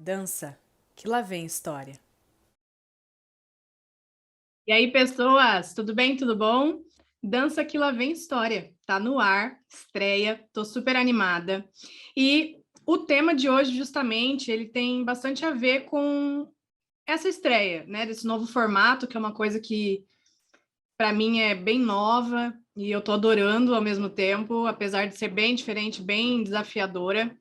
Dança, que lá vem história. E aí, pessoas, tudo bem? Tudo bom? Dança que lá vem história. Tá no ar, estreia, tô super animada. E o tema de hoje, justamente, ele tem bastante a ver com essa estreia, né, desse novo formato, que é uma coisa que para mim é bem nova e eu tô adorando ao mesmo tempo, apesar de ser bem diferente, bem desafiadora.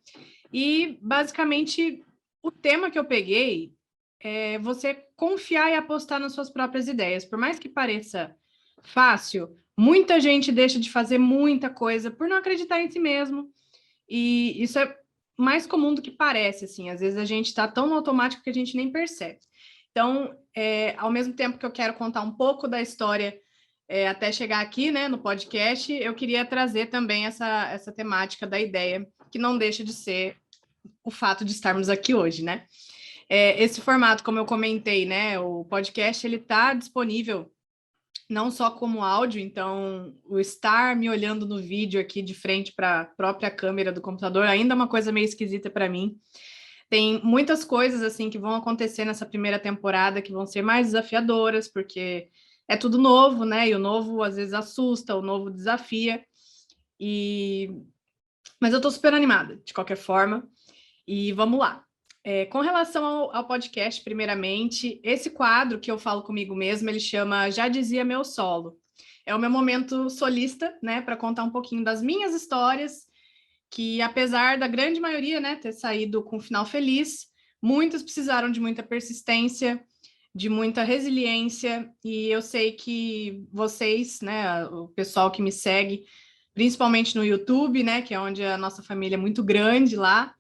E basicamente o tema que eu peguei é você confiar e apostar nas suas próprias ideias. Por mais que pareça fácil, muita gente deixa de fazer muita coisa por não acreditar em si mesmo. E isso é mais comum do que parece, assim. Às vezes a gente está tão no automático que a gente nem percebe. Então, ao mesmo tempo que eu quero contar um pouco da história até chegar aqui, né, no podcast, eu queria trazer também essa temática da ideia, que não deixa de ser o fato de estarmos aqui hoje, né? Esse formato, como eu comentei, né, o podcast ele está disponível não só como áudio, então o estar me olhando no vídeo aqui de frente para a própria câmera do computador ainda é uma coisa meio esquisita para mim. Tem muitas coisas assim que vão acontecer nessa primeira temporada que vão ser mais desafiadoras, porque é tudo novo, né? E o novo às vezes assusta, o novo desafia. E mas eu tô super animada, de qualquer forma. E vamos lá. Com relação ao podcast, primeiramente, esse quadro que eu falo comigo mesmo, ele chama Já Dizia Meu Solo. É o meu momento solista, né, para contar um pouquinho das minhas histórias, que apesar da grande maioria, né, ter saído com um final feliz, muitas precisaram de muita persistência, de muita resiliência, e eu sei que vocês, né, o pessoal que me segue, principalmente no YouTube, né, que é onde a nossa família é muito grande lá,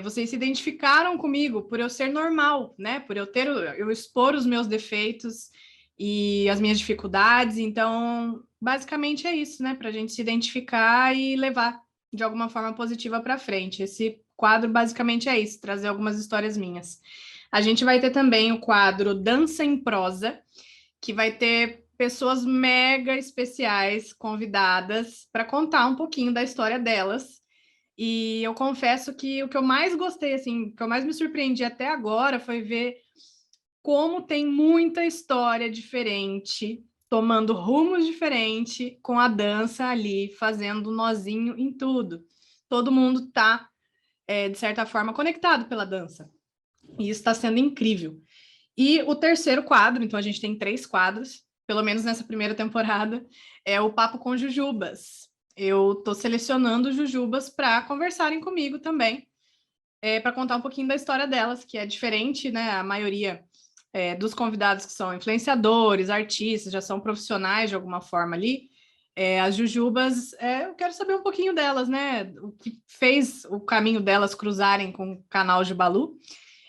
vocês se identificaram comigo por eu ser normal, né? Por eu expor os meus defeitos e as minhas dificuldades. Então, basicamente é isso, né? Para a gente se identificar e levar de alguma forma positiva para frente. Esse quadro basicamente é isso, trazer algumas histórias minhas. A gente vai ter também o quadro Dança em Prosa, que vai ter pessoas mega especiais convidadas para contar um pouquinho da história delas. E eu confesso que o que eu mais gostei, assim, o que eu mais me surpreendi até agora foi ver como tem muita história diferente, tomando rumos diferentes, com a dança ali, fazendo nozinho em tudo. Todo mundo está, de certa forma, conectado pela dança. E isso está sendo incrível. E o terceiro quadro, então a gente tem 3 quadros, pelo menos nessa primeira temporada, é o Papo com Jujubas. Eu estou selecionando jujubas para conversarem comigo também, para contar um pouquinho da história delas, que é diferente, né? A maioria dos convidados que são influenciadores, artistas, já são profissionais de alguma forma ali. As jujubas, eu quero saber um pouquinho delas, né? O que fez o caminho delas cruzarem com o canal Jubalu.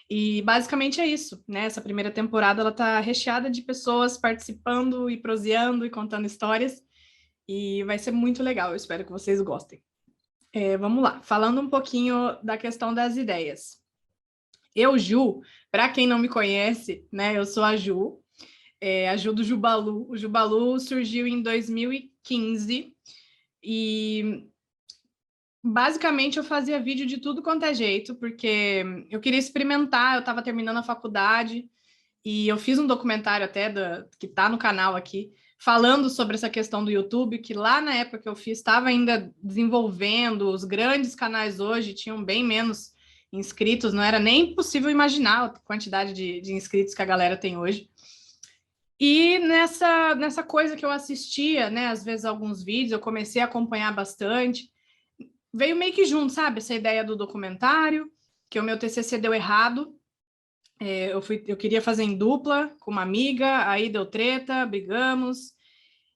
E basicamente é isso, né? Essa primeira temporada ela tá recheada de pessoas participando e proseando e contando histórias, e vai ser muito legal. Eu espero que vocês gostem. Vamos lá, falando um pouquinho da questão das ideias. Eu, Ju, para quem não me conhece, né? Eu sou a Ju do Jubalu. O Jubalu surgiu em 2015 e basicamente eu fazia vídeo de tudo quanto é jeito, porque eu queria experimentar, eu estava terminando a faculdade. E eu fiz um documentário até que está no canal aqui, falando sobre essa questão do YouTube, que lá na época que eu fiz estava ainda desenvolvendo, os grandes canais hoje tinham bem menos inscritos, não era nem possível imaginar a quantidade de inscritos que a galera tem hoje. E nessa coisa que eu assistia, né, às vezes alguns vídeos, eu comecei a acompanhar bastante, veio meio que junto, sabe, essa ideia do documentário, que o meu TCC deu errado, eu queria fazer em dupla com uma amiga, aí deu treta, brigamos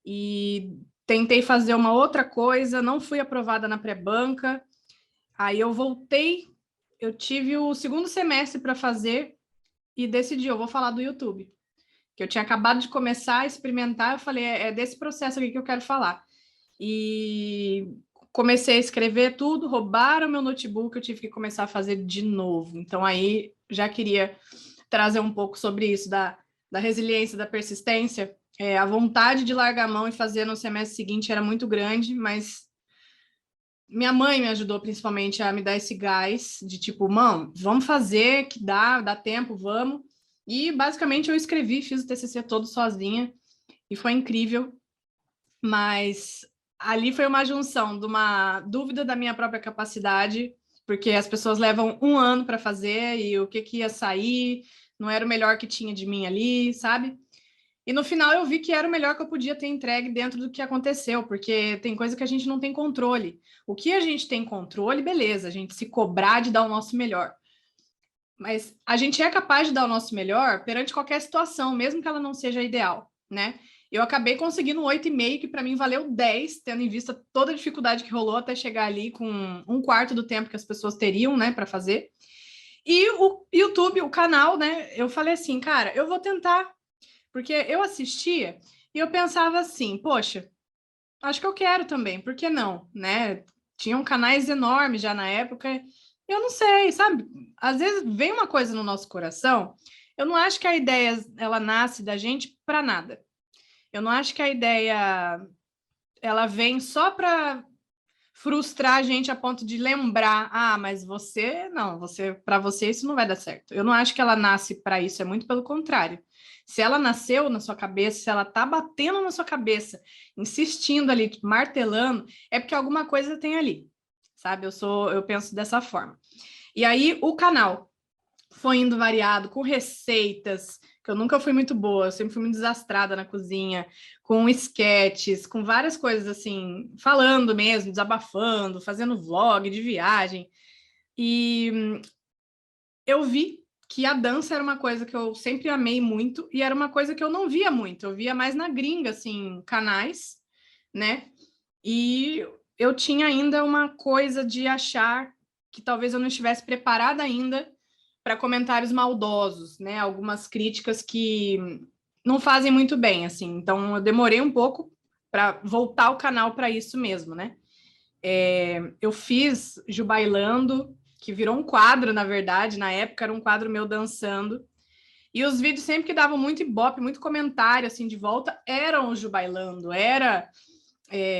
e tentei fazer uma outra coisa, não fui aprovada na pré-banca. Aí eu voltei, eu tive o segundo semestre para fazer e decidi, eu vou falar do YouTube. Que eu tinha acabado de começar a experimentar, eu falei, é desse processo aqui que eu quero falar. E comecei a escrever tudo, roubaram meu notebook, eu tive que começar a fazer de novo. Então aí já queria trazer um pouco sobre isso, da resiliência, da persistência. A vontade de largar a mão e fazer no semestre seguinte era muito grande, mas minha mãe me ajudou principalmente a me dar esse gás de tipo, mãe, vamos fazer, que dá tempo, vamos. E basicamente eu escrevi, fiz o TCC todo sozinha e foi incrível, mas ali foi uma junção de uma dúvida da minha própria capacidade, porque as pessoas levam um ano para fazer e o que ia sair não era o melhor que tinha de mim ali, sabe? E no final eu vi que era o melhor que eu podia ter entregue dentro do que aconteceu, porque tem coisa que a gente não tem controle. O que a gente tem controle, beleza, a gente se cobrar de dar o nosso melhor. Mas a gente é capaz de dar o nosso melhor perante qualquer situação, mesmo que ela não seja ideal, né? Eu acabei conseguindo um 8,5, que para mim valeu 10, tendo em vista toda a dificuldade que rolou até chegar ali com um quarto do tempo que as pessoas teriam, né, para fazer. E o YouTube, o canal, né, eu falei assim, cara, eu vou tentar, porque eu assistia e eu pensava assim, poxa, acho que eu quero também, por que não, né? Tinham canais enormes já na época, eu não sei, sabe? Às vezes vem uma coisa no nosso coração, eu não acho que a ideia, ela nasce da gente para nada. Eu não acho que a ideia, ela vem só para frustrar a gente a ponto de lembrar, mas você não, para você isso não vai dar certo. Eu não acho que ela nasce para isso, é muito pelo contrário. Se ela nasceu na sua cabeça, se ela tá batendo na sua cabeça, insistindo ali, martelando, é porque alguma coisa tem ali. Sabe? Eu penso dessa forma. E aí o canal foi indo variado com receitas, que eu nunca fui muito boa, eu sempre fui muito desastrada na cozinha, com esquetes, com várias coisas assim, falando mesmo, desabafando, fazendo vlog de viagem. E eu vi que a dança era uma coisa que eu sempre amei muito e era uma coisa que eu não via muito, eu via mais na gringa, assim, canais, né? E eu tinha ainda uma coisa de achar que talvez eu não estivesse preparada ainda para comentários maldosos, né? Algumas críticas que não fazem muito bem, assim. Então, eu demorei um pouco para voltar o canal para isso mesmo, né? Eu fiz Jubailando, que virou um quadro, na verdade, na época era um quadro meu dançando. E os vídeos sempre que davam muito ibope, muito comentário assim de volta, eram o Jubailando, era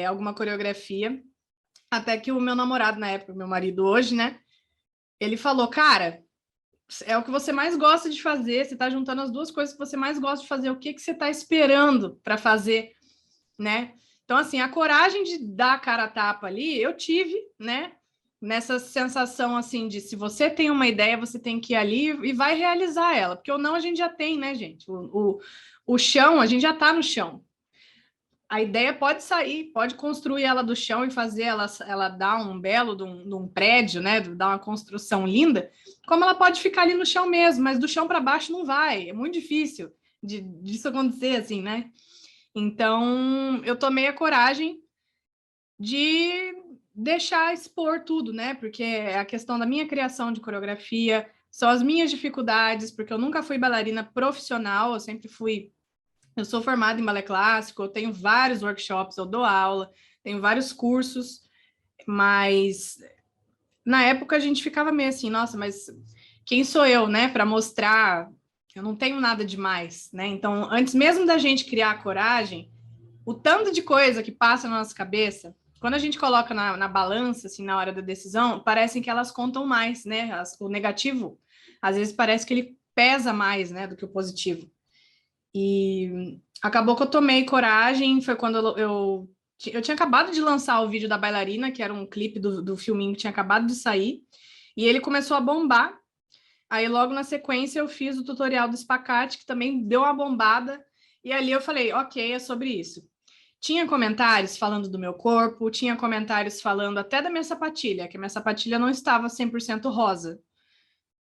alguma coreografia. Até que o meu namorado na época, meu marido hoje, né? Ele falou, cara, é o que você mais gosta de fazer, você está juntando as duas coisas que você mais gosta de fazer, o que você está esperando para fazer, né? Então, assim, a coragem de dar a cara a tapa ali, eu tive, né? Nessa sensação, assim, de se você tem uma ideia, você tem que ir ali e vai realizar ela, porque ou não a gente já tem, né, gente? O chão, a gente já está no chão. A ideia pode sair, pode construir ela do chão e fazer ela dar um belo de um prédio, né? Dar uma construção linda, como ela pode ficar ali no chão mesmo, mas do chão para baixo não vai. É muito difícil disso acontecer, assim, né? Então, eu tomei a coragem de deixar expor tudo, né? Porque é a questão da minha criação de coreografia, são as minhas dificuldades, porque eu nunca fui bailarina profissional, eu sempre fui. Eu sou formada em balé clássico, eu tenho vários workshops, eu dou aula, tenho vários cursos, mas na época a gente ficava meio assim, nossa, mas quem sou eu, né, para mostrar? Eu não tenho nada demais, né? Então, antes mesmo da gente criar a coragem, o tanto de coisa que passa na nossa cabeça, quando a gente coloca na balança, assim, na hora da decisão, parecem que elas contam mais, né? O negativo, às vezes parece que ele pesa mais, né, do que o positivo. E acabou que eu tomei coragem, foi quando eu tinha acabado de lançar o vídeo da bailarina, que era um clipe do filminho que tinha acabado de sair, e ele começou a bombar. Aí logo na sequência eu fiz o tutorial do espacate, que também deu uma bombada, e ali eu falei, ok, é sobre isso. Tinha comentários falando do meu corpo, tinha comentários falando até da minha sapatilha, que a minha sapatilha não estava 100% rosa.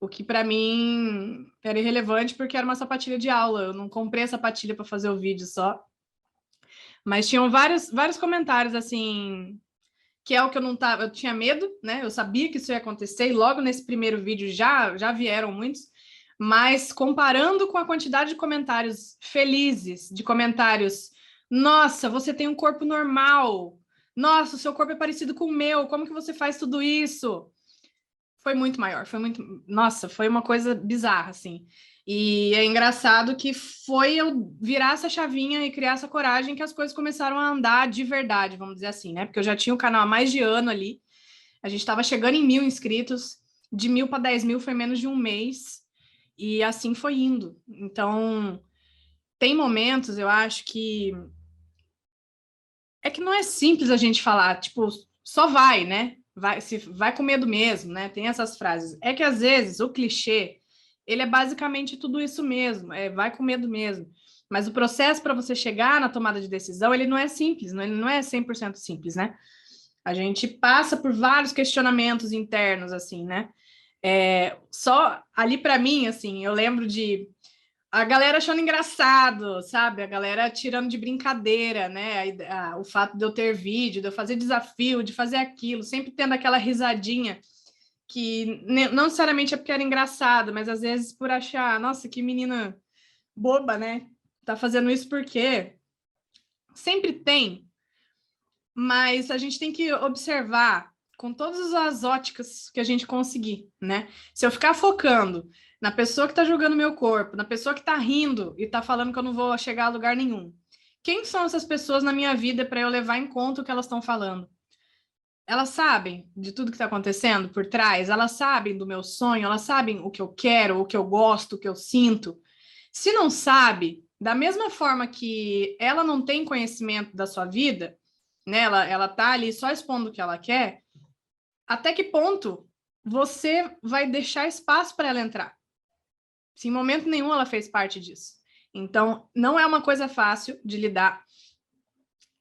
O que para mim era irrelevante porque era uma sapatilha de aula. Eu não comprei a sapatilha para fazer o vídeo só. Mas tinham vários comentários assim, que é o que eu não tava, eu tinha medo, né? Eu sabia que isso ia acontecer e logo nesse primeiro vídeo já vieram muitos, mas comparando com a quantidade de comentários felizes, de comentários, nossa, você tem um corpo normal. Nossa, o seu corpo é parecido com o meu. Como que você faz tudo isso? Foi muito maior, foi muito, nossa, foi uma coisa bizarra, assim. E é engraçado que foi eu virar essa chavinha e criar essa coragem que as coisas começaram a andar de verdade, vamos dizer assim, né? Porque eu já tinha o canal há mais de ano ali, a gente estava chegando em 1.000 inscritos, de 1.000 para 10.000 foi menos de um mês, e assim foi indo. Então, tem momentos, eu acho que é que não é simples a gente falar, tipo, só vai, né? Vai, se vai com medo mesmo, né? Tem essas frases. É que às vezes o clichê, ele é basicamente tudo isso mesmo, é vai com medo mesmo. Mas o processo para você chegar na tomada de decisão, ele não é simples, ele não é 100% simples, né? A gente passa por vários questionamentos internos, assim, né? Só ali para mim, assim, eu lembro de a galera achando engraçado, sabe? A galera tirando de brincadeira, né? O fato de eu ter vídeo, de eu fazer desafio, de fazer aquilo, sempre tendo aquela risadinha que não necessariamente é porque era engraçado, mas às vezes por achar, nossa, que menina boba, né? Tá fazendo isso por quê? Sempre tem, mas a gente tem que observar com todas as óticas que a gente conseguir, né? Se eu ficar focando na pessoa que está jogando meu corpo, na pessoa que está rindo e está falando que eu não vou chegar a lugar nenhum, quem são essas pessoas na minha vida para eu levar em conta o que elas estão falando? Elas sabem de tudo que está acontecendo por trás, elas sabem do meu sonho, elas sabem o que eu quero, o que eu gosto, o que eu sinto. Se não sabe, da mesma forma que ela não tem conhecimento da sua vida, né? Ela tá ali só expondo o que ela quer, até que ponto você vai deixar espaço para ela entrar? Se em momento nenhum ela fez parte disso. Então, não é uma coisa fácil de lidar.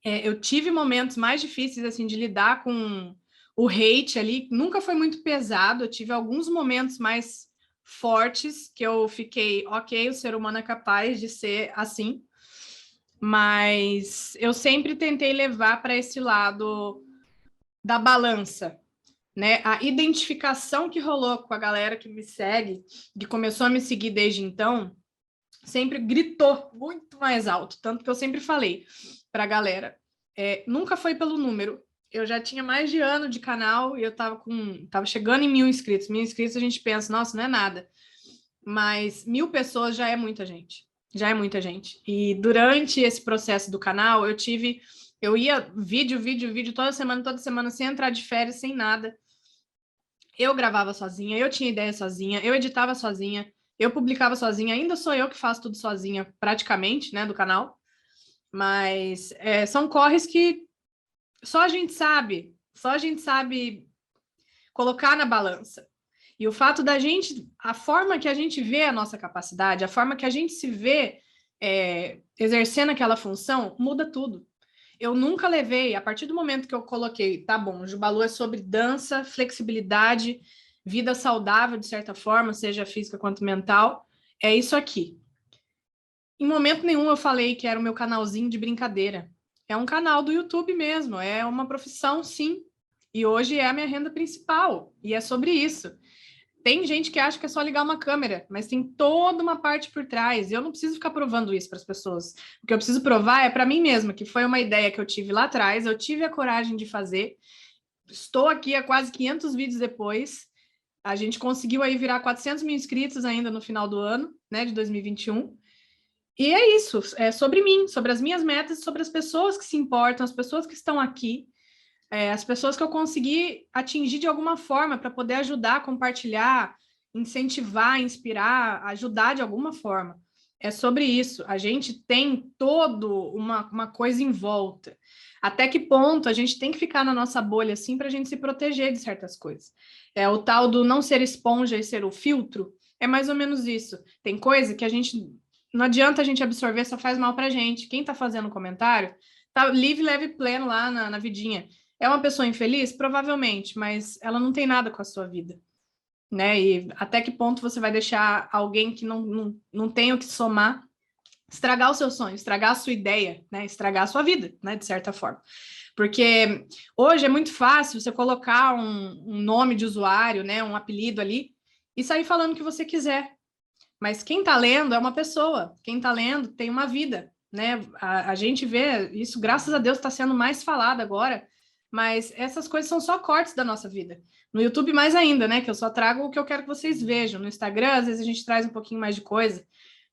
Eu tive momentos mais difíceis, assim, de lidar com o hate ali. Nunca foi muito pesado. Eu tive alguns momentos mais fortes que eu fiquei, ok, o ser humano é capaz de ser assim. Mas eu sempre tentei levar para esse lado da balança, né? A identificação que rolou com a galera que me segue, que começou a me seguir desde então, sempre gritou muito mais alto. Tanto que eu sempre falei para a galera, nunca foi pelo número. Eu já tinha mais de ano de canal e eu tava chegando em 1.000 inscritos. 1.000 inscritos a gente pensa, nossa, não é nada. Mas 1.000 pessoas já é muita gente. Já é muita gente. E durante esse processo do canal, eu ia vídeo, toda semana, sem entrar de férias, sem nada. Eu gravava sozinha, eu tinha ideia sozinha, eu editava sozinha, eu publicava sozinha, ainda sou eu que faço tudo sozinha, praticamente, né, do canal. Mas são corres que só a gente sabe colocar na balança. E o fato da gente, a forma que a gente vê a nossa capacidade, a forma que a gente se vê exercendo aquela função, muda tudo. Eu nunca levei, a partir do momento que eu coloquei, tá bom, o Jubalu é sobre dança, flexibilidade, vida saudável, de certa forma, seja física quanto mental, é isso aqui. Em momento nenhum eu falei que era o meu canalzinho de brincadeira. É um canal do YouTube mesmo, é uma profissão, sim. E hoje é a minha renda principal, e é sobre isso. Tem gente que acha que é só ligar uma câmera, mas tem toda uma parte por trás. E eu não preciso ficar provando isso para as pessoas. O que eu preciso provar é para mim mesma, que foi uma ideia que eu tive lá atrás, eu tive a coragem de fazer. Estou aqui há quase 500 vídeos depois. A gente conseguiu aí virar 400 mil inscritos ainda no final do ano, né, de 2021. E é isso, é sobre mim, sobre as minhas metas, sobre as pessoas que se importam, as pessoas que estão aqui, as pessoas que eu consegui atingir de alguma forma para poder ajudar, compartilhar, incentivar, inspirar, ajudar de alguma forma. É sobre isso. A gente tem todo uma coisa em volta. Até que ponto a gente tem que ficar na nossa bolha assim para a gente se proteger de certas coisas. O tal do não ser esponja e ser o filtro é mais ou menos isso. Tem coisa que a gente não adianta a gente absorver, só faz mal para a gente. Quem está fazendo comentário tá livre, leve, pleno lá na vidinha. É uma pessoa infeliz? Provavelmente, mas ela não tem nada com a sua vida, né? E até que ponto você vai deixar alguém que não tem o que somar estragar o seu sonho, estragar a sua ideia, né? Estragar a sua vida, né? De certa forma. Porque hoje é muito fácil você colocar um nome de usuário, né? Um apelido ali e sair falando o que você quiser. Mas quem está lendo é uma pessoa, quem está lendo tem uma vida, né? A gente vê isso, graças a Deus, está sendo mais falado agora, mas essas coisas são só cortes da nossa vida. No YouTube mais ainda, né, que eu só trago o que eu quero que vocês vejam. No Instagram, às vezes a gente traz um pouquinho mais de coisa,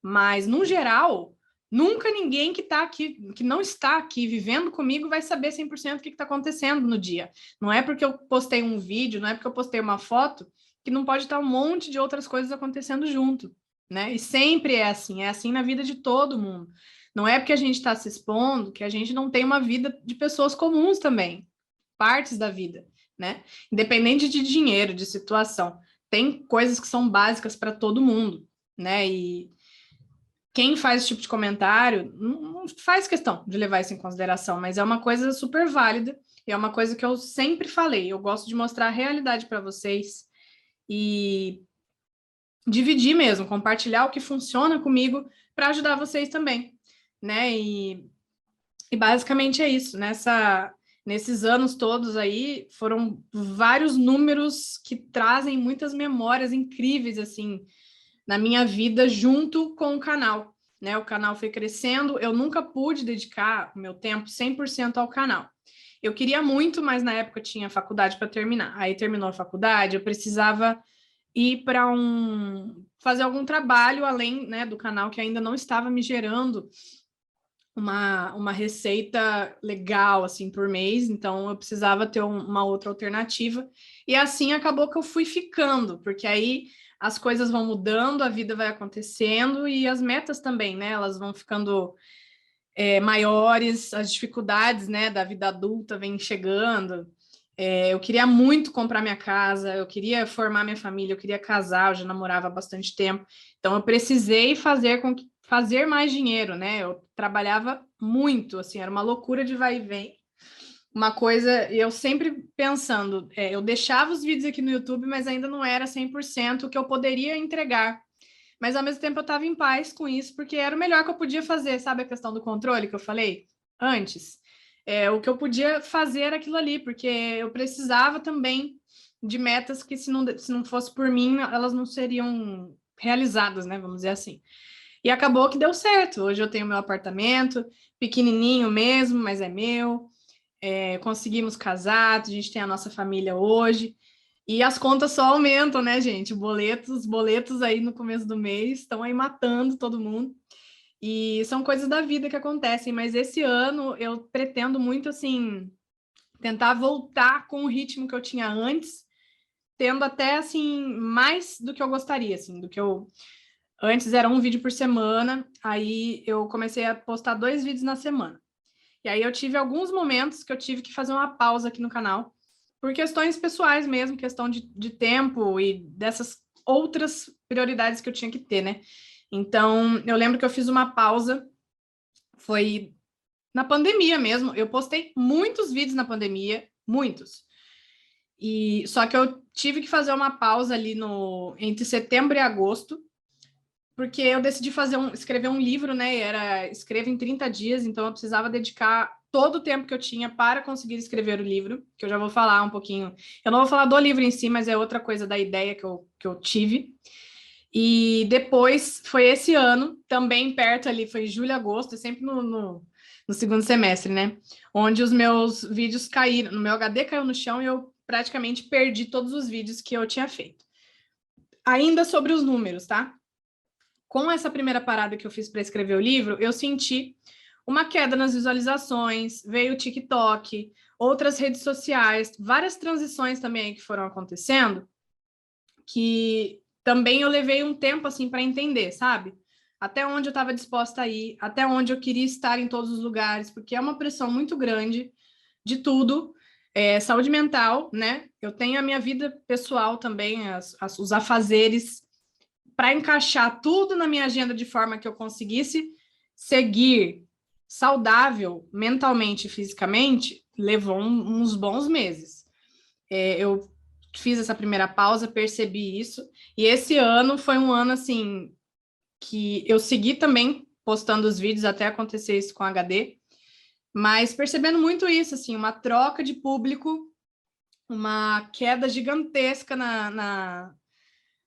mas no geral, nunca ninguém que está aqui, que não está aqui vivendo comigo vai saber 100% o que está acontecendo no dia. Não é porque eu postei um vídeo, não é porque eu postei uma foto, que não pode estar um monte de outras coisas acontecendo junto, né? E sempre é assim na vida de todo mundo. Não é porque a gente está se expondo que a gente não tem uma vida de pessoas comuns também, partes da vida, né? Independente de dinheiro, de situação. Tem coisas que são básicas para todo mundo, né? E quem faz esse tipo de comentário não faz questão de levar isso em consideração, mas é uma coisa super válida e é uma coisa que eu sempre falei. Eu gosto de mostrar a realidade para vocês e dividir mesmo, compartilhar o que funciona comigo para ajudar vocês também, né? E basicamente é isso. Nesses anos todos aí, foram vários números que trazem muitas memórias incríveis, assim, na minha vida junto com o canal, né? O canal foi crescendo, eu nunca pude dedicar o meu tempo 100% ao canal. Eu queria muito, mas na época eu tinha faculdade para terminar. Aí terminou a faculdade, eu precisava ir para fazer algum trabalho além, né, do canal que ainda não estava me gerando uma receita legal assim por mês, então eu precisava ter uma outra alternativa. E assim acabou que eu fui ficando, porque aí as coisas vão mudando, a vida vai acontecendo e as metas também, né? Elas vão ficando maiores, as dificuldades, né, da vida adulta vêm chegando. Eu queria muito comprar minha casa, eu queria formar minha família, eu queria casar, eu já namorava há bastante tempo, então eu precisei fazer mais dinheiro, né? Eu trabalhava muito, assim, era uma loucura de vai e vem. Uma coisa, eu sempre pensando, eu deixava os vídeos aqui no YouTube, mas ainda não era 100% o que eu poderia entregar. Mas ao mesmo tempo eu estava em paz com isso, porque era o melhor que eu podia fazer, sabe a questão do controle que eu falei antes? O que eu podia fazer era aquilo ali, porque eu precisava também de metas que, se não fosse por mim, elas não seriam realizadas, né? Vamos dizer assim. E acabou que deu certo. Hoje eu tenho meu apartamento, pequenininho mesmo, mas é meu. Conseguimos casar, a gente tem a nossa família hoje. E as contas só aumentam, né, gente? Boletos aí no começo do mês estão aí matando todo mundo. E são coisas da vida que acontecem, mas esse ano eu pretendo muito, assim, tentar voltar com o ritmo que eu tinha antes, tendo até, assim, mais do que eu gostaria, assim, do que eu... Antes era um vídeo por semana, aí eu comecei a postar 2 vídeos na semana. E aí eu tive alguns momentos que eu tive que fazer uma pausa aqui no canal, por questões pessoais mesmo, questão de tempo e dessas outras prioridades que eu tinha que ter, né? Então, eu lembro que eu fiz uma pausa, foi na pandemia mesmo, eu postei muitos vídeos na pandemia, muitos. E só que eu tive que fazer uma pausa ali entre setembro e agosto, porque eu decidi escrever um livro, né? Era escreva em 30 dias, então eu precisava dedicar todo o tempo que eu tinha para conseguir escrever o livro, que eu já vou falar um pouquinho. Eu não vou falar do livro em si, mas é outra coisa da ideia que eu tive. E depois foi esse ano, também perto ali, foi julho, agosto, sempre no segundo semestre, né? Onde os meus vídeos caíram, no meu HD caiu no chão e eu praticamente perdi todos os vídeos que eu tinha feito. Ainda sobre os números, tá? Com essa primeira parada que eu fiz para escrever o livro, eu senti uma queda nas visualizações, veio o TikTok, outras redes sociais, várias transições também que foram acontecendo, que também eu levei um tempo assim para entender, sabe? Até onde eu estava disposta a ir, até onde eu queria estar em todos os lugares, porque é uma pressão muito grande de tudo. Saúde mental, né? Eu tenho a minha vida pessoal também, os afazeres, para encaixar tudo na minha agenda de forma que eu conseguisse seguir saudável mentalmente e fisicamente, levou uns bons meses. Eu fiz essa primeira pausa, percebi isso, e esse ano foi um ano assim que eu segui também postando os vídeos até acontecer isso com HD, mas percebendo muito isso, assim, uma troca de público, uma queda gigantesca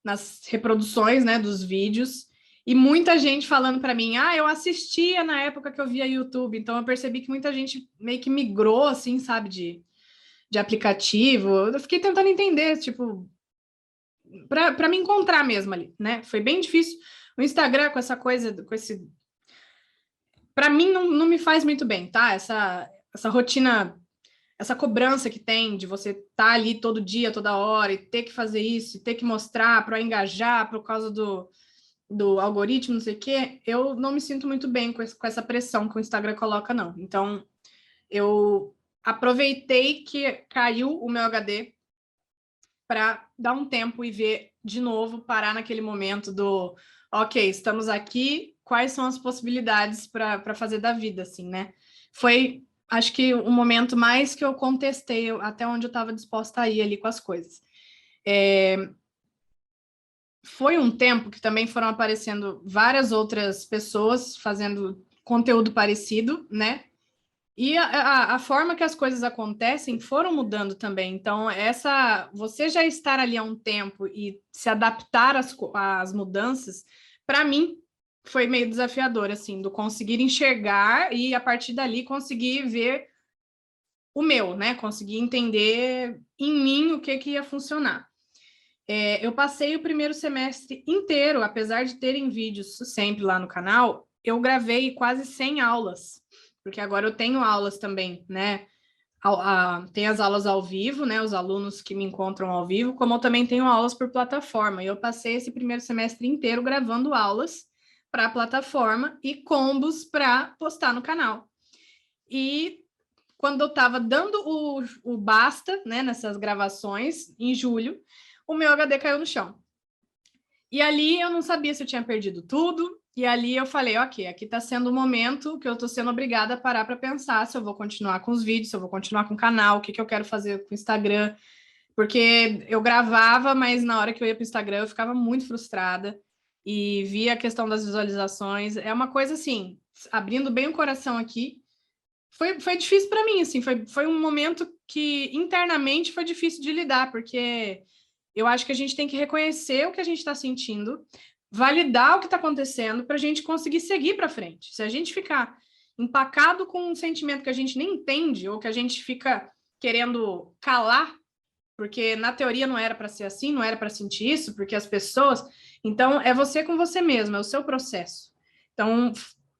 nas reproduções, né, dos vídeos, e muita gente falando para mim, eu assistia na época que eu via YouTube, então eu percebi que muita gente meio que migrou, assim, sabe, de aplicativo. Eu fiquei tentando entender, tipo, para me encontrar mesmo ali, né? Foi bem difícil. O Instagram com essa coisa, com esse... Para mim, não me faz muito bem, tá? Essa rotina, essa cobrança que tem de você estar ali todo dia, toda hora, e ter que fazer isso, e ter que mostrar para engajar por causa do algoritmo, não sei o quê, eu não me sinto muito bem com essa pressão que o Instagram coloca, não. Então, eu aproveitei que caiu o meu HD para dar um tempo e ver de novo, parar naquele momento do ok, estamos aqui, quais são as possibilidades para fazer da vida, assim, né? Foi, acho que o momento mais que eu contestei até onde eu estava disposta a ir ali com as coisas. Foi um tempo que também foram aparecendo várias outras pessoas fazendo conteúdo parecido, né? E a forma que as coisas acontecem foram mudando também. Então, você já estar ali há um tempo e se adaptar às mudanças, para mim, foi meio desafiador, assim, do conseguir enxergar e, a partir dali, conseguir ver o meu, né? Conseguir entender em mim o que ia funcionar. Eu passei o primeiro semestre inteiro, apesar de terem vídeos sempre lá no canal, eu gravei quase 100 aulas, porque agora eu tenho aulas também, né? Tem as aulas ao vivo, né? Os alunos que me encontram ao vivo, como eu também tenho aulas por plataforma. E eu passei esse primeiro semestre inteiro gravando aulas para a plataforma e combos para postar no canal. E quando eu estava dando o basta, né, nessas gravações, em julho, o meu HD caiu no chão. E ali eu não sabia se eu tinha perdido tudo, e ali eu falei, ok, aqui está sendo o momento que eu estou sendo obrigada a parar para pensar se eu vou continuar com os vídeos, se eu vou continuar com o canal, o que eu quero fazer com o Instagram, porque eu gravava, mas na hora que eu ia para o Instagram eu ficava muito frustrada, e via a questão das visualizações, é uma coisa assim, abrindo bem o coração aqui, foi difícil para mim, assim, foi um momento que internamente foi difícil de lidar, porque eu acho que a gente tem que reconhecer o que a gente está sentindo, validar o que está acontecendo para a gente conseguir seguir para frente. Se a gente ficar empacado com um sentimento que a gente nem entende, ou que a gente fica querendo calar, porque na teoria não era para ser assim, não era para sentir isso, porque as pessoas... Então, é você com você mesmo, é o seu processo. Então,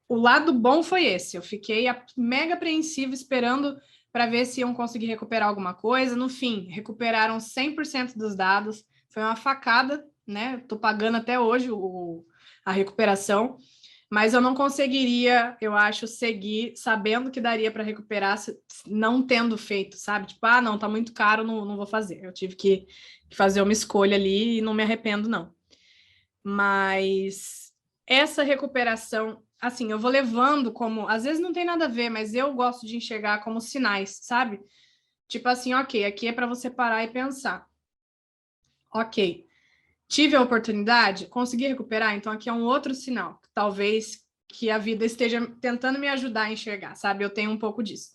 o lado bom foi esse. Eu fiquei mega apreensiva esperando para ver se iam conseguir recuperar alguma coisa. No fim, recuperaram 100% dos dados. Foi uma facada, né? Estou pagando até hoje a recuperação, mas eu não conseguiria, eu acho, seguir sabendo que daria para recuperar não tendo feito, sabe? Tipo, não, tá muito caro, não vou fazer. Eu tive que fazer uma escolha ali e não me arrependo, não. Mas essa recuperação, assim, eu vou levando como, às vezes não tem nada a ver, mas eu gosto de enxergar como sinais, sabe? Tipo assim, ok, aqui é para você parar e pensar. Ok, tive a oportunidade, consegui recuperar, então aqui é um outro sinal, talvez que a vida esteja tentando me ajudar a enxergar, sabe? Eu tenho um pouco disso.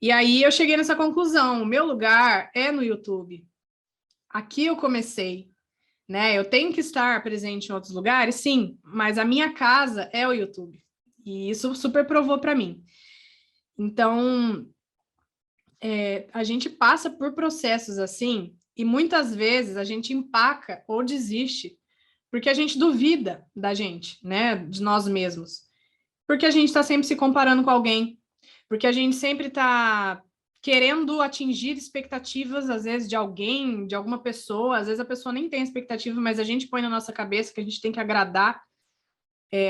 E aí eu cheguei nessa conclusão, o meu lugar é no YouTube. Aqui eu comecei, né? Eu tenho que estar presente em outros lugares, sim, mas a minha casa é o YouTube. E isso super provou para mim. Então, a gente passa por processos assim, e muitas vezes a gente empaca ou desiste, porque a gente duvida da gente, né? De nós mesmos. Porque a gente está sempre se comparando com alguém, porque a gente sempre está querendo atingir expectativas, às vezes, de alguém, de alguma pessoa, às vezes a pessoa nem tem expectativa, mas a gente põe na nossa cabeça que a gente tem que agradar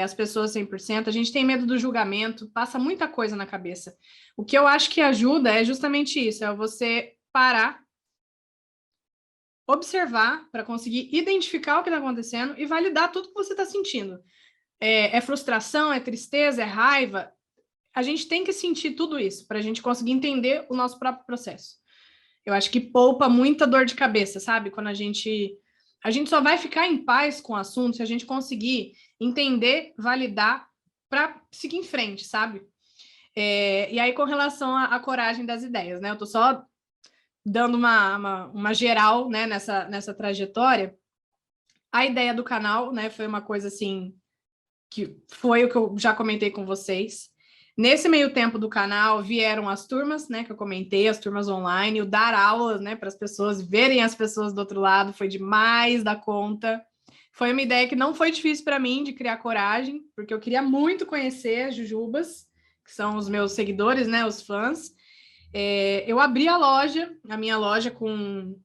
as pessoas 100%, a gente tem medo do julgamento, passa muita coisa na cabeça. O que eu acho que ajuda é justamente isso, é você parar, observar, para conseguir identificar o que está acontecendo e validar tudo que você está sentindo. É frustração, é tristeza, é raiva, a gente tem que sentir tudo isso para a gente conseguir entender o nosso próprio processo. Eu acho que poupa muita dor de cabeça, sabe? Quando a gente só vai ficar em paz com o assunto se a gente conseguir entender, validar para seguir em frente, sabe? E aí, com relação à coragem das ideias, né? Eu tô só dando uma geral, né, nessa trajetória. A ideia do canal, né, foi uma coisa assim que foi o que eu já comentei com vocês. Nesse meio tempo do canal vieram as turmas, né, que eu comentei, as turmas online, o dar aulas, né, para as pessoas verem as pessoas do outro lado, foi demais da conta. Foi uma ideia que não foi difícil para mim de criar coragem, porque eu queria muito conhecer as Jujubas, que são os meus seguidores, né, os fãs. Eu abri a minha loja com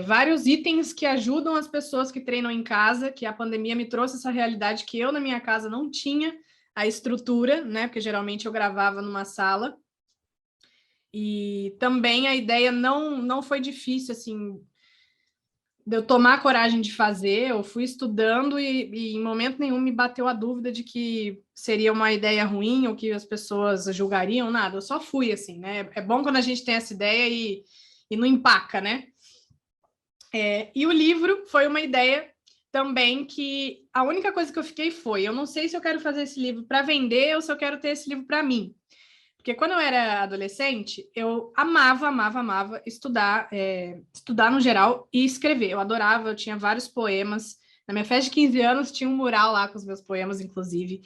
vários itens que ajudam as pessoas que treinam em casa, que a pandemia me trouxe essa realidade que eu na minha casa não tinha a estrutura, né? Porque geralmente eu gravava numa sala. E também a ideia não foi difícil, assim, de eu tomar coragem de fazer. Eu fui estudando e em momento nenhum me bateu a dúvida de que seria uma ideia ruim ou que as pessoas julgariam, nada. Eu só fui, assim, né? É bom quando a gente tem essa ideia e não empaca, né? E o livro foi uma ideia também que a única coisa que eu fiquei foi, eu não sei se eu quero fazer esse livro para vender ou se eu quero ter esse livro para mim. Porque quando eu era adolescente, eu amava estudar, estudar no geral e escrever. Eu adorava, eu tinha vários poemas. Na minha festa de 15 anos tinha um mural lá com os meus poemas, inclusive.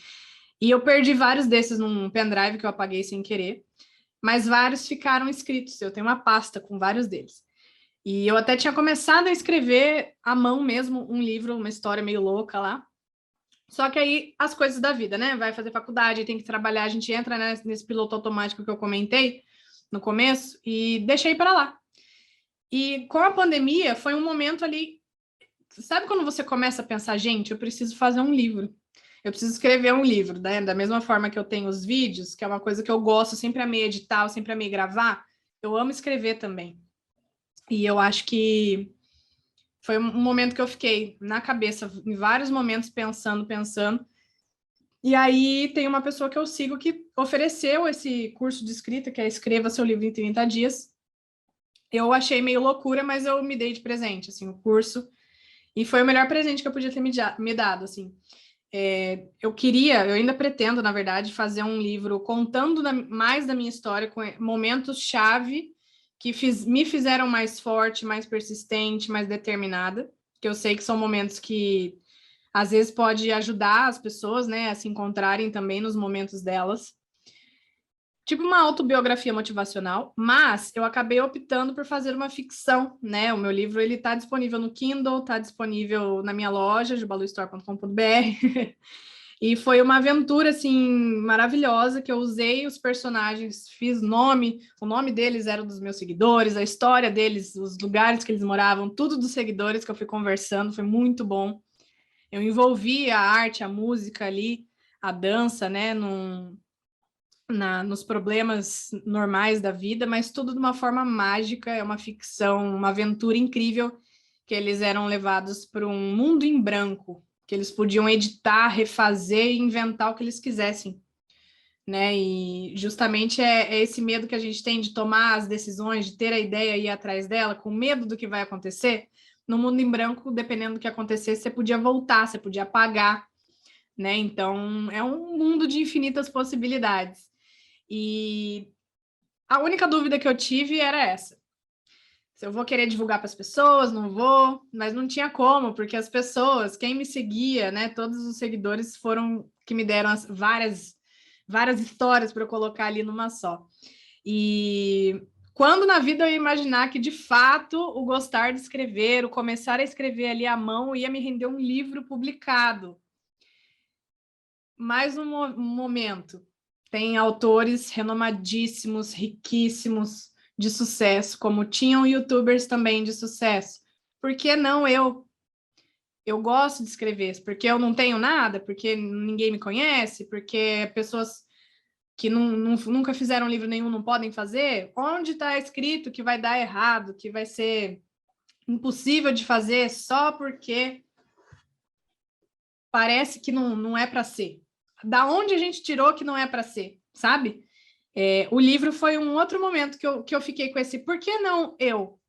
E eu perdi vários desses num pendrive que eu apaguei sem querer. Mas vários ficaram escritos. Eu tenho uma pasta com vários deles. E eu até tinha começado a escrever à mão mesmo um livro, uma história meio louca lá. Só que aí as coisas da vida, né? Vai fazer faculdade, tem que trabalhar, a gente entra, né, nesse piloto automático que eu comentei no começo e deixei para lá. E com a pandemia foi um momento ali, sabe quando você começa a pensar, gente, eu preciso fazer um livro. Eu preciso escrever um livro, né? Da mesma forma que eu tenho os vídeos, que é uma coisa que eu gosto, sempre amei editar, sempre amei gravar, eu amo escrever também. E eu acho que foi um momento que eu fiquei na cabeça, em vários momentos, pensando. E aí tem uma pessoa que eu sigo que ofereceu esse curso de escrita, que é Escreva Seu Livro em 30 Dias. Eu achei meio loucura, mas eu me dei de presente, assim, o curso. E foi o melhor presente que eu podia ter me dado, assim. Eu ainda pretendo, na verdade, fazer um livro contando mais da minha história, com momentos-chave que me fizeram mais forte, mais persistente, mais determinada, que eu sei que são momentos que às vezes pode ajudar as pessoas, né, a se encontrarem também nos momentos delas. Tipo uma autobiografia motivacional, mas eu acabei optando por fazer uma ficção, né? O meu livro ele está disponível no Kindle, está disponível na minha loja, jubaluistore.com.br. E foi uma aventura, assim, maravilhosa, que eu usei os personagens, fiz nome, o nome deles era dos meus seguidores, a história deles, os lugares que eles moravam, tudo dos seguidores que eu fui conversando, foi muito bom. Eu envolvi a arte, a música ali, a dança, né, nos problemas normais da vida, mas tudo de uma forma mágica, é uma ficção, uma aventura incrível, que eles eram levados para um mundo em branco, que eles podiam editar, refazer e inventar o que eles quisessem, né? E justamente é esse medo que a gente tem de tomar as decisões, de ter a ideia e ir atrás dela, com medo do que vai acontecer. No mundo em branco, dependendo do que acontecesse, você podia voltar, você podia apagar, né? Então, é um mundo de infinitas possibilidades. E a única dúvida que eu tive era essa. Se eu vou querer divulgar para as pessoas, não vou, mas não tinha como, porque as pessoas, quem me seguia, né, todos os seguidores foram que me deram várias histórias para eu colocar ali numa só. E quando na vida eu ia imaginar que, de fato, o gostar de escrever, o começar a escrever ali à mão, ia me render um livro publicado. Mais um momento. Tem autores renomadíssimos, riquíssimos, de sucesso, como tinham youtubers também de sucesso. Por que não eu? Eu gosto de escrever, porque eu não tenho nada, porque ninguém me conhece, porque pessoas que nunca fizeram livro nenhum não podem fazer. Onde está escrito que vai dar errado, que vai ser impossível de fazer só porque parece que não é para ser? Da onde a gente tirou que não é para ser, sabe? O livro foi um outro momento que eu fiquei com esse por que não eu,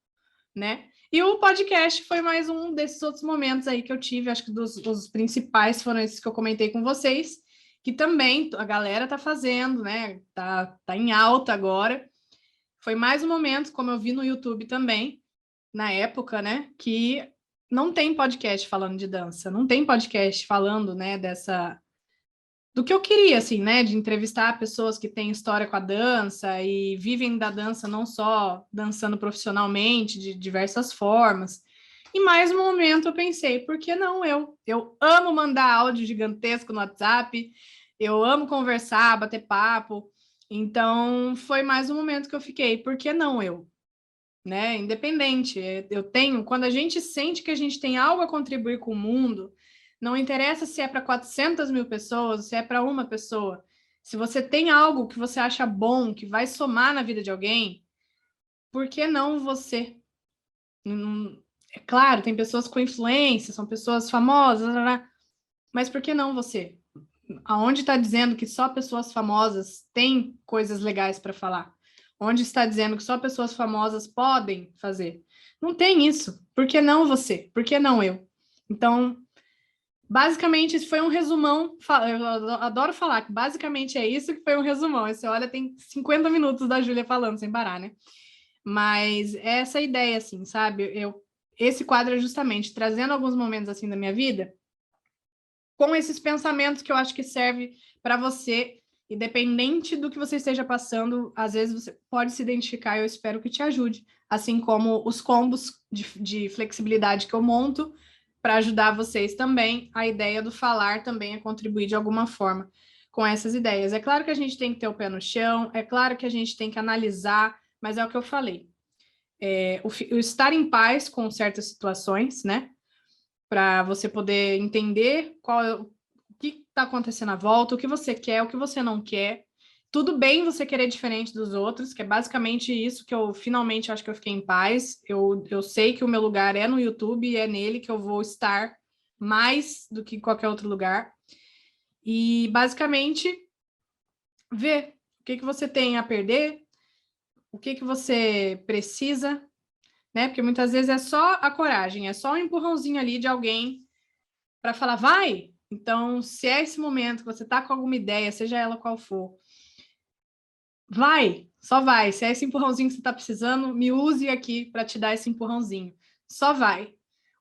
né? E o podcast foi mais um desses outros momentos aí que eu tive, acho que os principais foram esses que eu comentei com vocês, que também a galera tá fazendo, né? Tá em alta agora. Foi mais um momento, como eu vi no YouTube também, na época, né? Que não tem podcast falando de dança, não tem podcast falando, né, do que eu queria, assim, né? De entrevistar pessoas que têm história com a dança e vivem da dança não só dançando profissionalmente, de diversas formas. E mais um momento eu pensei, por que não eu? Eu amo mandar áudio gigantesco no WhatsApp, eu amo conversar, bater papo. Então, foi mais um momento que eu fiquei, por que não eu? Né? Independente, eu tenho, quando a gente sente que a gente tem algo a contribuir com o mundo, não interessa se é para 400 mil pessoas, se é para uma pessoa. Se você tem algo que você acha bom, que vai somar na vida de alguém, por que não você? É claro, tem pessoas com influência, são pessoas famosas, mas por que não você? Aonde está dizendo que só pessoas famosas têm coisas legais para falar? Onde está dizendo que só pessoas famosas podem fazer? Não tem isso. Por que não você? Por que não eu? Então, basicamente, isso foi um resumão. Eu adoro falar que basicamente é isso que foi um resumão. Você olha, tem 50 minutos da Júlia falando sem parar, né? Mas é essa ideia, assim, sabe? Esse quadro é justamente trazendo alguns momentos assim da minha vida com esses pensamentos que eu acho que serve para você, independente do que você esteja passando, às vezes você pode se identificar e eu espero que te ajude, assim como os combos de flexibilidade que eu monto para ajudar vocês também. A ideia do falar também é contribuir de alguma forma com essas ideias. É claro que a gente tem que ter o pé no chão, é claro que a gente tem que analisar, mas é o que eu falei. O estar em paz com certas situações, né? Para você poder entender o que está acontecendo à volta, o que você quer, o que você não quer. Tudo bem você querer diferente dos outros, que é basicamente isso que eu finalmente acho que eu fiquei em paz. Eu sei que o meu lugar é no YouTube e é nele que eu vou estar mais do que qualquer outro lugar. E basicamente ver o que você tem a perder, o que você precisa, né? Porque muitas vezes é só a coragem, é só um empurrãozinho ali de alguém para falar, vai. Então, se é esse momento que você está com alguma ideia, seja ela qual for, vai, só vai. Se é esse empurrãozinho que você está precisando, me use aqui para te dar esse empurrãozinho. Só vai.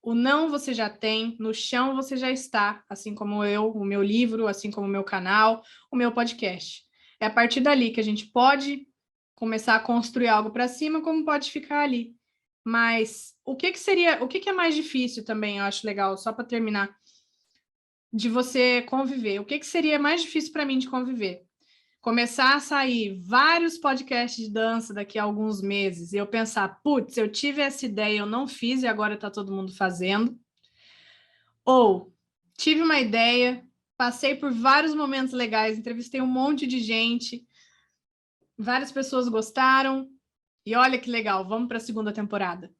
O não você já tem, no chão você já está, assim como eu, o meu livro, assim como o meu canal, o meu podcast. É a partir dali que a gente pode começar a construir algo para cima, como pode ficar ali. Mas o que seria, o que é mais difícil também, eu acho legal, só para terminar, de você conviver. O que seria mais difícil para mim de conviver? Começar a sair vários podcasts de dança daqui a alguns meses e eu pensar, putz, eu tive essa ideia, eu não fiz e agora está todo mundo fazendo. Ou tive uma ideia, passei por vários momentos legais, entrevistei um monte de gente, várias pessoas gostaram e olha que legal, vamos para a segunda temporada,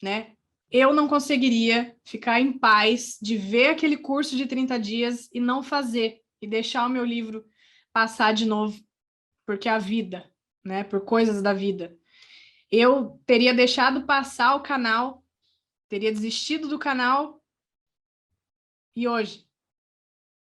né? Eu não conseguiria ficar em paz de ver aquele curso de 30 dias e não fazer, e deixar o meu livro passar de novo, porque a vida, né, por coisas da vida. Eu teria deixado passar o canal, teria desistido do canal, e hoje,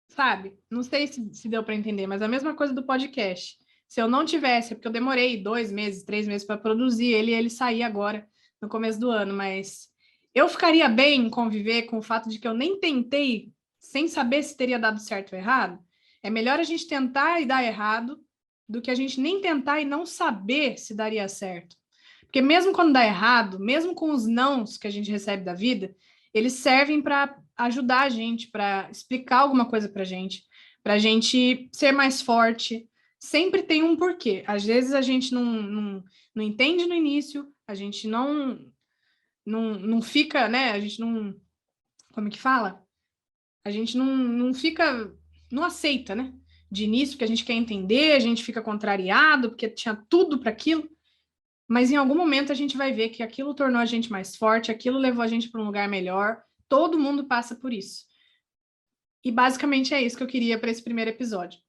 sabe? Não sei se deu para entender, mas a mesma coisa do podcast. Se eu não tivesse, é porque eu demorei 2 meses, 3 meses para produzir ele sair agora, no começo do ano, mas eu ficaria bem em conviver com o fato de que eu nem tentei, sem saber se teria dado certo ou errado. É melhor a gente tentar e dar errado do que a gente nem tentar e não saber se daria certo. Porque mesmo quando dá errado, mesmo com os nãos que a gente recebe da vida, eles servem para ajudar a gente, para explicar alguma coisa para a gente ser mais forte. Sempre tem um porquê. Às vezes a gente não entende no início, a gente não fica, né? A gente não. Como é que fala? A gente não fica. Não aceita, né? De início, porque a gente quer entender, a gente fica contrariado, porque tinha tudo para aquilo. Mas em algum momento a gente vai ver que aquilo tornou a gente mais forte, aquilo levou a gente para um lugar melhor. Todo mundo passa por isso. E basicamente é isso que eu queria para esse primeiro episódio.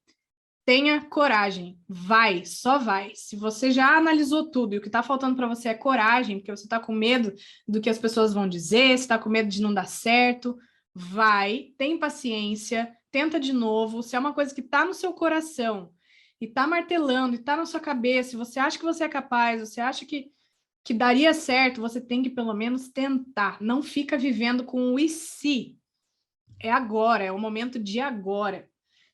Tenha coragem, vai, só vai. Se você já analisou tudo e o que está faltando para você é coragem, porque você está com medo do que as pessoas vão dizer, você está com medo de não dar certo, vai, tem paciência, tenta de novo. Se é uma coisa que está no seu coração e está martelando e está na sua cabeça, e você acha que você é capaz, você acha que daria certo, você tem que pelo menos tentar. Não fica vivendo com o e se. É agora, é o momento de agora.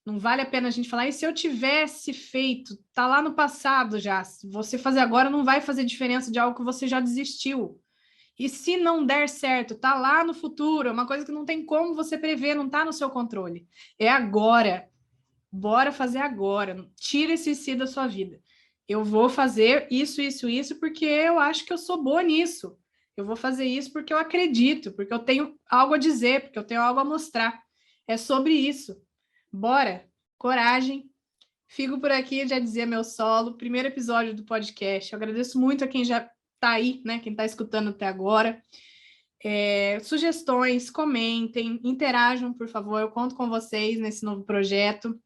Não vale a pena a gente falar, e se eu tivesse feito, tá lá no passado já, se você fazer agora não vai fazer diferença de algo que você já desistiu. E se não der certo, tá lá no futuro, é uma coisa que não tem como você prever, não tá no seu controle. É agora. Bora fazer agora. Tira esse si da sua vida. Eu vou fazer isso, porque eu acho que eu sou boa nisso. Eu vou fazer isso porque eu acredito, porque eu tenho algo a dizer, porque eu tenho algo a mostrar. É sobre isso. Bora, coragem. Fico por aqui, já dizia meu solo, primeiro episódio do podcast. Eu agradeço muito a quem já está aí, né? Quem está escutando até agora. Sugestões, comentem, interajam, por favor. Eu conto com vocês nesse novo projeto.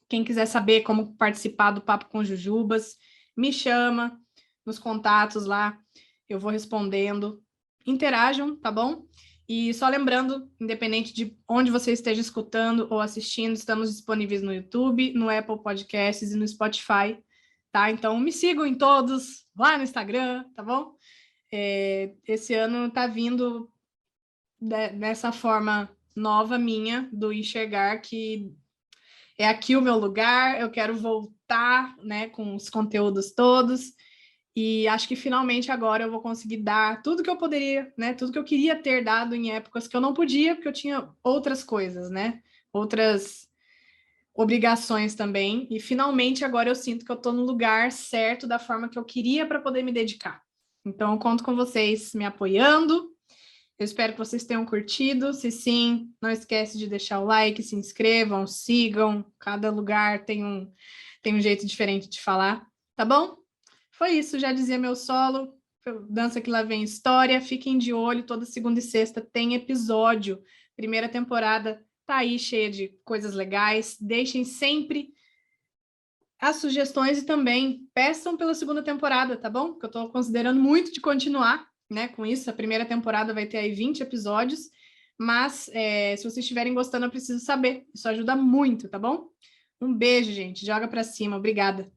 Quem quiser saber como participar do Papo com Jujubas, me chama nos contatos lá, eu vou respondendo. Interajam, tá bom? E só lembrando, independente de onde você esteja escutando ou assistindo, estamos disponíveis no YouTube, no Apple Podcasts e no Spotify, tá? Então me sigam em todos, lá no Instagram, tá bom? Esse ano tá vindo dessa forma nova minha, do enxergar que é aqui o meu lugar, eu quero voltar, né, com os conteúdos todos, e acho que finalmente agora eu vou conseguir dar tudo que eu poderia, né, tudo que eu queria ter dado em épocas que eu não podia, porque eu tinha outras coisas, né, outras obrigações também, e finalmente agora eu sinto que eu estou no lugar certo da forma que eu queria para poder me dedicar. Então, eu conto com vocês me apoiando. Eu espero que vocês tenham curtido. Se sim, não esquece de deixar o like, se inscrevam, sigam. Cada lugar tem um jeito diferente de falar, tá bom? Foi isso, já dizia meu solo. Dança que lá vem história. Fiquem de olho, toda segunda e sexta tem episódio. Primeira temporada tá aí cheia de coisas legais. Deixem sempre as sugestões e também peçam pela segunda temporada, tá bom? Porque eu tô considerando muito de continuar, né, com isso. A primeira temporada vai ter aí 20 episódios, mas se vocês estiverem gostando, eu preciso saber. Isso ajuda muito, tá bom? Um beijo, gente. Joga pra cima. Obrigada.